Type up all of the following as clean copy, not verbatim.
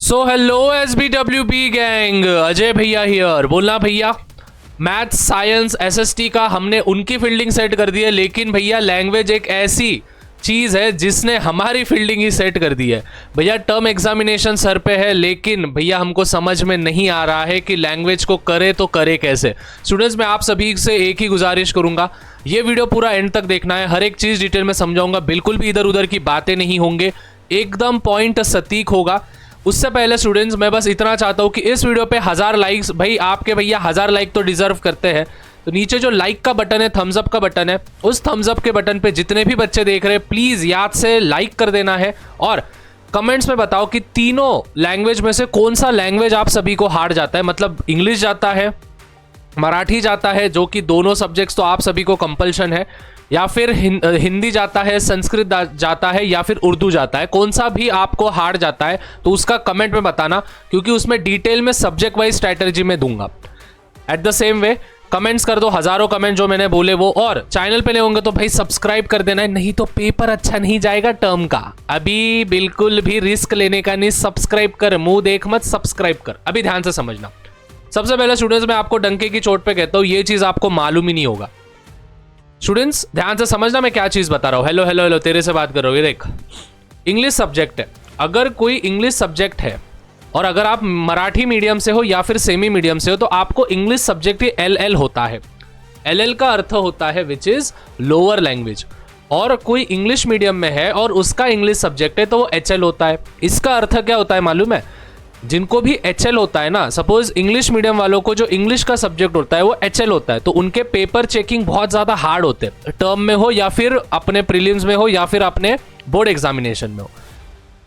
So hello SBWB gang, Ajay भैया here. बोलना भैया, मैथ्स साइंस SST का हमने उनकी फील्डिंग सेट कर दी है, लेकिन भैया लैंग्वेज एक ऐसी चीज़ है जिसने हमारी फील्डिंग ही सेट कर दी है। भैया टर्म एग्जामिनेशन सर पे है, लेकिन भैया हमको समझ में नहीं आ रहा है कि लैंग्वेज को करे तो करे कैसे। स्टूडेंट्स, मैं आप सभी से एक ही गुजारिश करूंगा, ये वीडियो पूरा एंड तक देखना है। हर एक चीज़ डिटेल में समझाऊंगा, बिल्कुल भी इधर उधर की बातें नहीं होंगे, एकदम पॉइंट सटीक होगा। उससे पहले स्टूडेंट्स, मैं बस इतना चाहता हूँ कि इस वीडियो पे 1000 लाइक्स, भाई आपके भैया 1000 लाइक तो डिजर्व करते हैं। तो नीचे जो लाइक का बटन है, थम्स अप का बटन है, उस थम्स अप के बटन पे जितने भी बच्चे देख रहे हैं प्लीज याद से लाइक कर देना है। और कमेंट्स में बताओ कि तीनों लैंग्वेज में से कौन सा लैंग्वेज आप सभी को हार्ड जाता है। मतलब इंग्लिश जाता है, मराठी जाता है, जो कि दोनों सब्जेक्ट्स तो आप सभी को कंपल्शन है, या फिर हिंदी जाता है, संस्कृत जाता है, या फिर उर्दू जाता है। कौन सा भी आपको हार्ड जाता है तो उसका कमेंट में बताना, क्योंकि उसमें डिटेल में सब्जेक्ट वाइज स्ट्रैटेजी में दूंगा। At the same way comments कर दो, हजारों कमेंट जो मैंने बोले वो। और चैनल पे ले होंगे तो भाई सब्सक्राइब कर देना है, नहीं तो पेपर अच्छा नहीं जाएगा टर्म का। अभी बिल्कुल भी रिस्क लेने का नहीं, सब्सक्राइब कर, मुंह देख मत, सब्सक्राइब कर। अभी ध्यान से समझना। सबसे पहले स्टूडेंट्स, मैं आपको डंके की चोट पे कहता हूँ, ये चीज आपको मालूम ही नहीं होगा। स्टूडेंट्स ध्यान से समझना मैं क्या चीज बता रहा हूँ। हेलो हेलो हेलो, तेरे से बात कर रहा हूँ। ये देख, इंग्लिश सब्जेक्ट है। अगर कोई इंग्लिश सब्जेक्ट है और अगर आप मराठी मीडियम से हो या फिर सेमी मीडियम से हो, तो आपको इंग्लिश सब्जेक्ट ही LL होता है। LL का अर्थ होता है विच इज लोअर लैंग्वेज। और कोई इंग्लिश मीडियम में है और उसका इंग्लिश सब्जेक्ट है तो वो HL होता है। इसका अर्थ क्या होता है मालूम है? जिनको भी HL होता है ना, सपोज इंग्लिश मीडियम वालों को जो इंग्लिश का सब्जेक्ट होता है वो HL होता है, तो उनके पेपर चेकिंग बहुत ज़्यादा हार्ड होते हैं, टर्म में हो या फिर अपने प्रीलिम्स में हो या फिर अपने बोर्ड एग्जामिनेशन में हो।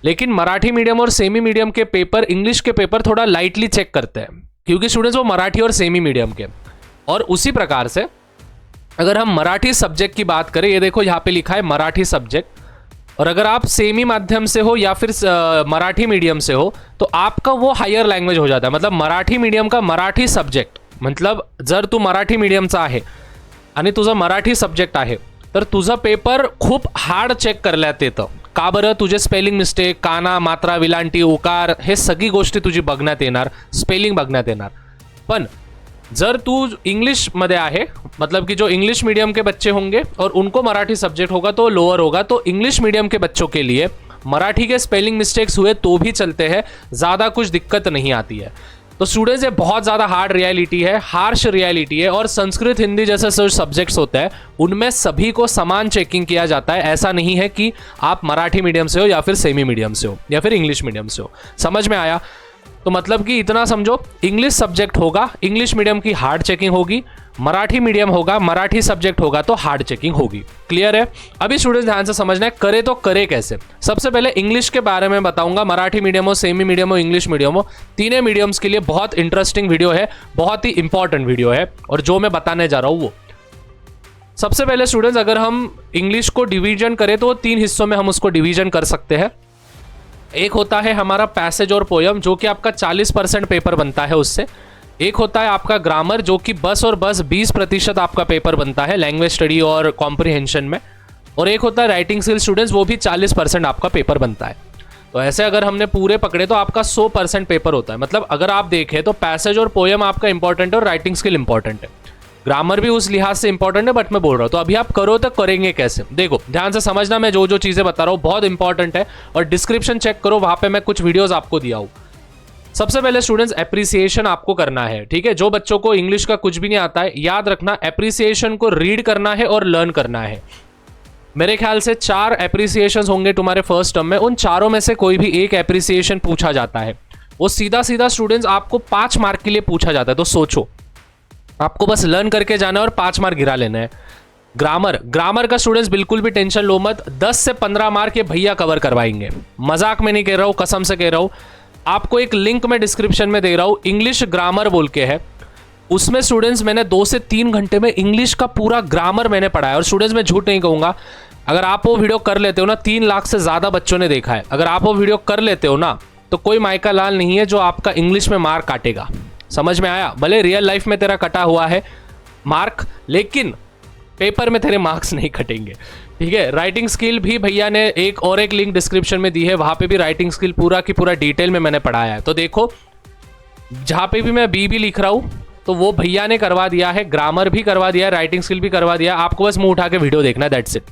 लेकिन मराठी मीडियम और सेमी मीडियम के पेपर, इंग्लिश के पेपर थोड़ा लाइटली चेक करते हैं, क्योंकि स्टूडेंट्स वो मराठी और सेमी मीडियम के। और उसी प्रकार से अगर हम मराठी सब्जेक्ट की बात करें, ये देखो यहाँ पे लिखा है मराठी सब्जेक्ट, और अगर आप सेमी माध्यम से हो या फिर मराठी मीडियम से हो तो आपका वो हायर लैंग्वेज हो जाता है। मतलब मराठी मीडियम का मराठी सब्जेक्ट, मतलब जर तू मराठी मीडियमचा आहे आणि तुझा मराठी सब्जेक्ट आहे तर तुझा पेपर खूप हार्ड चेक करण्यात येतं। का बरं? तुझे स्पेलिंग मिस्टेक, काना, मात्रा, विलांटी, उकार, हे सगळी गोष्टी तुझी बघण्यात येणार, स्पेलिंग बघण्यात येणार। पण जर तू इंग्लिश मध्ये आहे, मतलब कि जो इंग्लिश मीडियम के बच्चे होंगे और उनको मराठी सब्जेक्ट होगा तो लोअर होगा, तो इंग्लिश मीडियम के बच्चों के लिए मराठी के स्पेलिंग मिस्टेक्स हुए तो भी चलते हैं, ज़्यादा कुछ दिक्कत नहीं आती है। तो स्टूडेंट्स, ये बहुत ज़्यादा हार्ड रियलिटी है, हार्श रियलिटी है। और संस्कृत, हिंदी जैसे जो सब्जेक्ट्स होते हैं उनमें सभी को समान चेकिंग किया जाता है। ऐसा नहीं है कि आप मराठी मीडियम से हो या फिर सेमी मीडियम से हो या फिर इंग्लिश मीडियम से हो। समझ में आया? तो मतलब कि इतना समझो, इंग्लिश सब्जेक्ट होगा, इंग्लिश मीडियम की हार्ड चेकिंग होगी, मराठी मीडियम होगा, मराठी सब्जेक्ट होगा तो हार्ड चेकिंग होगी। क्लियर है? अभी स्टूडेंट्स ध्यान से समझना है, करे तो करे कैसे। सबसे पहले इंग्लिश के बारे में बताऊंगा, मराठी मीडियम हो, सेमी मीडियम हो, इंग्लिश मीडियम हो, तीनों मीडियम्स के लिए बहुत इंटरेस्टिंग वीडियो है, बहुत ही इंपॉर्टेंट वीडियो है, और जो मैं बताने जा रहा हूँ वो। सबसे पहले स्टूडेंट्स, अगर हम इंग्लिश को डिवीजन करें तो 3 हिस्सों में हम उसको डिवीजन कर सकते हैं। एक होता है हमारा पैसेज और पोयम, जो कि आपका 40% पेपर बनता है उससे। एक होता है आपका ग्रामर, जो कि बस और बस 20% आपका पेपर बनता है लैंग्वेज स्टडी और कॉम्प्रिहेंशन में। और एक होता है राइटिंग स्किल स्टूडेंट्स, वो भी 40% आपका पेपर बनता है। तो ऐसे अगर हमने पूरे पकड़े तो आपका 100% पेपर होता है। मतलब अगर आप देखें तो पैसेज और पोयम आपका इंपॉर्टेंट है और राइटिंग स्किल इंपॉर्टेंट है, ग्रामर भी उस लिहाज से इंपॉर्टेंट है, बट मैं बोल रहा हूँ तो अभी आप करो तो करेंगे कैसे। देखो ध्यान से समझना, मैं जो जो चीज़ें बता रहा हूँ बहुत इंपॉर्टेंट है, और डिस्क्रिप्शन चेक करो, वहाँ पे मैं कुछ वीडियोस आपको दिया हूँ। सबसे पहले स्टूडेंट्स, एप्रिसिएशन आपको करना है, ठीक है। जो बच्चों को इंग्लिश का कुछ भी नहीं आता है, याद रखना एप्रिसिएशन को रीड करना है और लर्न करना है। मेरे ख्याल से 4 एप्रिसिएशन होंगे तुम्हारे फर्स्ट टर्म में, उन चारों में से कोई भी एक एप्रिसिएशन पूछा जाता है। वो सीधा सीधा स्टूडेंट्स आपको 5 मार्क के लिए पूछा जाता है। तो सोचो, आपको बस लर्न करके जाना है और 5 मार्क गिरा लेना है। ग्रामर का स्टूडेंट्स बिल्कुल भी टेंशन लो मत, 10 से 15 मार्क ये भैया कवर करवाएंगे। मजाक में नहीं कह रहा हूँ, कसम से कह रहा हूँ। आपको एक लिंक मैं डिस्क्रिप्शन में दे रहा हूँ, इंग्लिश ग्रामर बोल के है। उसमें स्टूडेंट्स मैंने 2 से 3 घंटे में इंग्लिश का पूरा ग्रामर मैंने पढ़ाया। और स्टूडेंट्स मैं झूठ नहीं कहूँगा, अगर आप वो वीडियो कर लेते हो ना, 3 लाख से ज़्यादा बच्चों ने देखा है, अगर आप वो वीडियो कर लेते हो ना, तो कोई माइका लाल नहीं है जो आपका इंग्लिश में मार्क काटेगा। समझ में आया? भले रियल लाइफ में तेरा कटा हुआ है मार्क, लेकिन पेपर में तेरे मार्क्स नहीं कटेंगे। ठीक है। राइटिंग स्किल भी भैया ने एक लिंक डिस्क्रिप्शन में दी है, वहां पे भी राइटिंग स्किल पूरा की पूरा डिटेल में मैंने पढ़ाया है। तो देखो जहां पे भी मैं बी लिख रहा हूं तो वो भैया ने करवा दिया है, ग्रामर भी करवा दिया है, राइटिंग स्किल भी करवा दिया है। आपको बस मुंह उठा के वीडियो देखना है, दैट्स इट।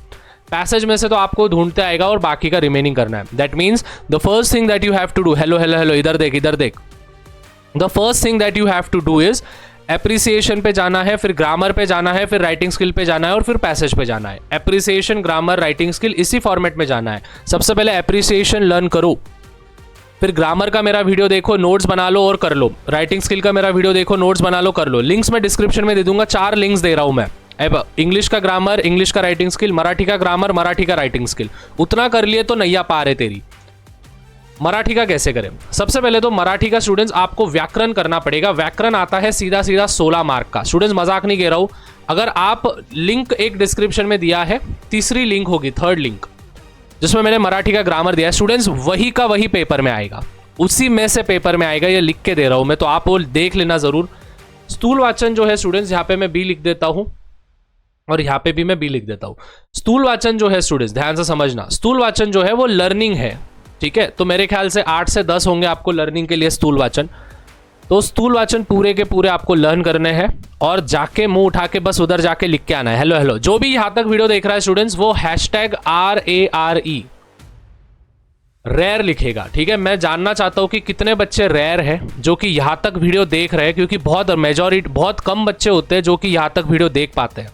पैसेज में से तो आपको ढूंढते आएगा और बाकी का रिमेनिंग करना है। That means the first thing that you have to do, hello hello hello, इधर देख इधर देख। The first thing that you have to do is appreciation पे जाना है, फिर ग्रामर पे जाना है, फिर राइटिंग स्किल पे जाना है और फिर पैसेज पे जाना है। एप्रिसिएशन, ग्रामर, राइटिंग स्किल इसी फॉर्मेट में जाना है। सबसे पहले एप्रिसिएशन लर्न करो, फिर ग्रामर का मेरा वीडियो देखो, नोट्स बना लो और कर लो। राइटिंग स्किल का मेरा वीडियो देखो, नोट्स बना लो, कर लो। लिंक्स मैं डिस्क्रिप्शन में दे दूंगा, 4 लिंक्स दे रहा हूं मैं। अब इंग्लिश का ग्रामर, इंग्लिश का राइटिंग स्किल, मराठी का ग्रामर, मराठी का राइटिंग स्किल। उतना कर लिए तो नैया पार है तेरी। मराठी का कैसे करें? सबसे पहले तो मराठी का स्टूडेंट्स आपको व्याकरण करना पड़ेगा। व्याकरण आता है सीधा सीधा 16 मार्क का। स्टूडेंट्स मजाक नहीं कह रहा हूं। अगर आप लिंक एक डिस्क्रिप्शन में दिया है, तीसरी लिंक होगी, थर्ड लिंक, जिसमें मैंने मराठी का ग्रामर दिया है, स्टूडेंट्स वही का वही पेपर में आएगा, उसी में से पेपर में आएगा। ये लिख के दे रहा हूं मैं, तो आप वो देख लेना जरूर। स्थूल वाचन जो है स्टूडेंट्स, यहाँ पे मैं बी लिख देता हूं और यहाँ पे भी मैं बी लिख देता हूं। स्थूल वाचन जो है स्टूडेंट्स ध्यान से समझना, स्थूल वाचन जो है वो लर्निंग है, ठीक है। तो मेरे ख्याल से 8 से 10 होंगे आपको लर्निंग के लिए स्थूल वाचन। तो स्थूल वाचन पूरे के पूरे आपको लर्न करने हैं और जाके मुंह उठा के बस उधर जाके लिख के आना है, हेलो हेलो। जो भी यहां तक वीडियो देख रहा है स्टूडेंट्स, वो #RARE रेयर लिखेगा, ठीक है। मैं जानना चाहता हूं कि कितने बच्चे रेयर हैं जो कि यहां तक वीडियो देख रहे हैं, क्योंकि बहुत कम बच्चे होते हैं जो कि यहां तक वीडियो देख पाते हैं।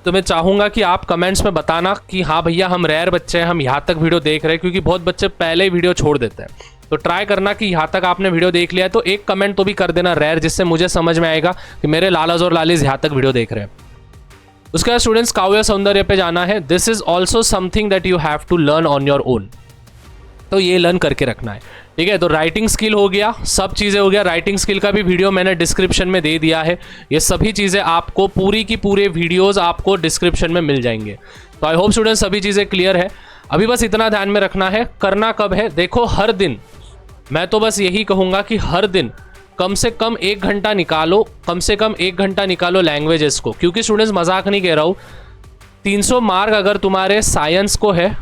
तो मैं चाहूंगा कि आप कमेंट्स में बताना कि हाँ भैया हम रेयर बच्चे हैं, हम यहाँ तक वीडियो देख रहे हैं, क्योंकि बहुत बच्चे पहले ही वीडियो छोड़ देते हैं। तो ट्राई करना कि यहाँ तक आपने वीडियो देख लिया है, तो एक कमेंट तो भी कर देना रेयर, जिससे मुझे समझ में आएगा कि मेरे लालाज और लालीज यहाँ तक वीडियो देख रहे हैं। उसके बाद स्टूडेंट्स काव्य सौंदर्य पे जाना है। This is also something that you have to learn on your own. तो ये लर्न करके रखना है, ठीक है। तो राइटिंग स्किल हो गया, सब चीज़ें हो गया। राइटिंग स्किल का भी वीडियो मैंने डिस्क्रिप्शन में दे दिया है। ये सभी चीज़ें आपको पूरी की पूरे वीडियोस आपको डिस्क्रिप्शन में मिल जाएंगे। तो आई होप स्टूडेंट सभी चीज़ें क्लियर है। अभी बस इतना ध्यान में रखना है, करना कब है। देखो हर दिन, मैं तो बस यही कहूँगा कि हर दिन कम से कम 1 घंटा निकालो, कम से कम 1 घंटा निकालो लैंग्वेजेस को। क्योंकि स्टूडेंट्स मजाक नहीं कह रहा हूँ, 300 मार्क अगर तुम्हारे साइंस को है,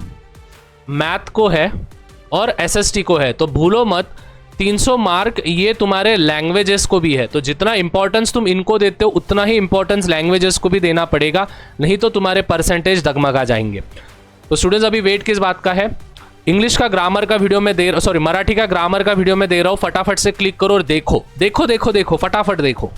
मैथ को है और एसएसटी को है, तो भूलो मत 300 मार्क ये तुम्हारे लैंग्वेजेस को भी है। तो जितना इंपॉर्टेंस तुम इनको देते हो उतना ही इंपॉर्टेंस लैंग्वेजेस को भी देना पड़ेगा, नहीं तो तुम्हारे परसेंटेज डगमगा जाएंगे। तो स्टूडेंट्स अभी वेट किस बात का है? इंग्लिश का ग्रामर का वीडियो में मराठी का ग्रामर का वीडियो में दे रहा हूँ। फटाफट से क्लिक करो और देखो देखो देखो देखो, फटाफट देखो।